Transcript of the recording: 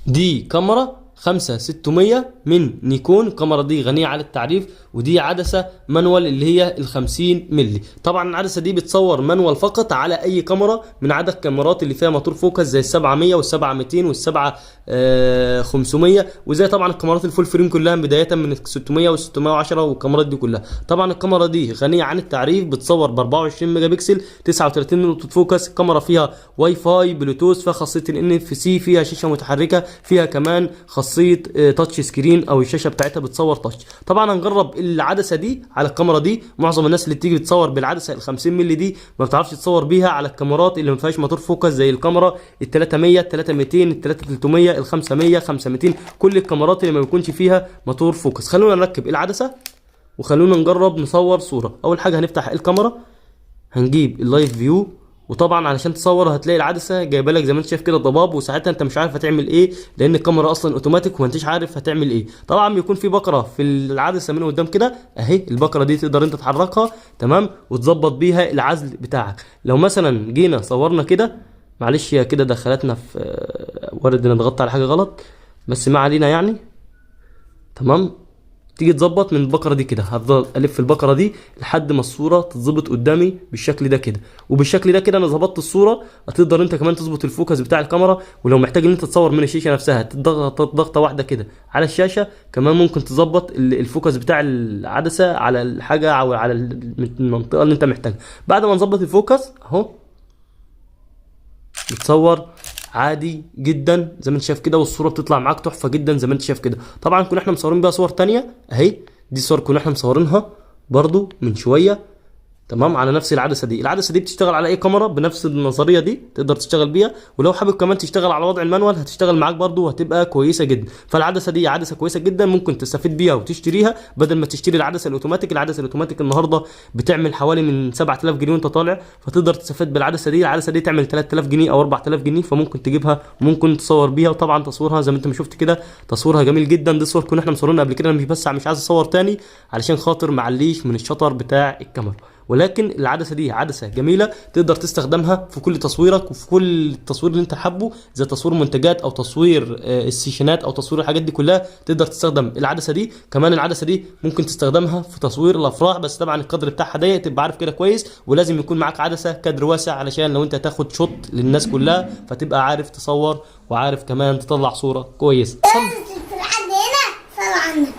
دي كاميرا 5600 من نيكون. الكاميرا دي غنية عن التعريف، ودي عدسة مانوال اللي هي ال50 مللي. طبعا العدسة دي بتصور مانوال فقط على اي كاميرا من عدد الكاميرات اللي فيها موتور فوكس زي ال700 وال7200 وال7500، وزي طبعا الكاميرات الفول فريم كلها بداية من ال600 وال610 والكاميرات دي كلها. طبعا الكاميرا دي غنية عن التعريف، بتصور ب 24 ميجا بكسل، 39 نقطة فوكس. الكاميرا فيها واي فاي، بلوتوث، فيها خاصية NFC، فيها شاشة متحركة، فيها كمان خاصيه تاتش سكرين او الشاشه بتاعتها بتصور تاتش. طبعا هنجرب العدسه دي على الكاميرا دي. معظم الناس اللي بتيجي بتصور بالعدسه ال50 مللي دي ما بتعرفش تصور بيها على الكاميرات اللي ما فيهاش موتور فوكس زي الكاميرا ال300 ال3200 ال3300 ال500 5200، كل الكاميرات اللي ما بيكونش فيها موتور فوكس. خلونا نركب العدسه وخلونا نجرب نصور صوره. اول حاجه هنفتح الكاميرا، هنجيب اللايف فيو، وطبعا علشان تصور هتلاقي العدسه جايبه لك زي ما انت شايف كده ضباب، وساعتها انت مش عارف هتعمل ايه لان الكاميرا اصلا اوتوماتيك وما انتش عارف هتعمل ايه. طبعا بيكون في بكره في العدسه من قدام كده اهي، البكره دي تقدر انت تحركها تمام وتظبط بيها العزل بتاعك. لو مثلا جينا صورنا كده، معلش هي كده دخلتنا في وارد ان ضغطت على حاجه غلط بس ما علينا يعني. تمام، تيجي تظبط من البقره دي كده، هفضل الف البقره دي لحد ما الصوره تتظبط قدامي بالشكل ده كده. وبالشكل ده كده انا ظبطت الصوره. هتقدر انت كمان تظبط الفوكس بتاع الكاميرا، ولو محتاج ان انت تصور من الشاشه نفسها تضغط ضغطه واحده كده على الشاشه. كمان ممكن تظبط الفوكس بتاع العدسه على الحاجه او على المنطقه اللي انت محتاجها. بعد ما نظبط الفوكس اهو بتصور عادي جدا زي ما انت شايف كده، والصوره بتطلع معاك تحفه جدا زي ما انت شايف كده. طبعا كنا احنا مصورين بيها صور تانية اهي، دي صور كنا احنا مصورينها برضو من شويه تمام على نفس العدسه دي. العدسه دي بتشتغل على اي كاميرا بنفس النظريه دي، تقدر تشتغل بيها. ولو حابب كمان تشتغل على وضع المانوال هتشتغل معاك برضو وهتبقى كويسه جدا. فالعدسه دي عدسه كويسه جدا، ممكن تستفيد بيها وتشتريها بدل ما تشتري العدسه الاوتوماتيك. العدسه الاوتوماتيك النهارده بتعمل حوالي من 7000 جنيه وانت طالع، فتقدر تستفاد بالعدسه دي. العدسه دي تعمل 3000 جنيه او 4000 جنيه، فممكن تجيبها وممكن تصور بيها. وطبعا تصويرها زي ما انت ما شفت كده تصويرها جميل جدا. دي صور كنا احنا مصورينها قبل كده، انا مش عايز اصور تاني علشان خاطر معليش من الشطر بتاع الكاميرا. ولكن العدسه دي عدسه جميله تقدر تستخدمها في كل تصويرك وفي كل التصوير اللي انت حابه، زي تصوير منتجات او تصوير السيشنات او تصوير الحاجات دي كلها تقدر تستخدم العدسه دي. كمان العدسه دي ممكن تستخدمها في تصوير الافراح، بس طبعا القدر بتاعها ضيق تبقى عارف كده كويس، ولازم يكون معاك عدسه كادر واسع علشان لو انت هتاخد شوت للناس كلها فتبقى عارف تصور وعارف كمان تطلع صوره كويسه. هنا صلوا على النبي.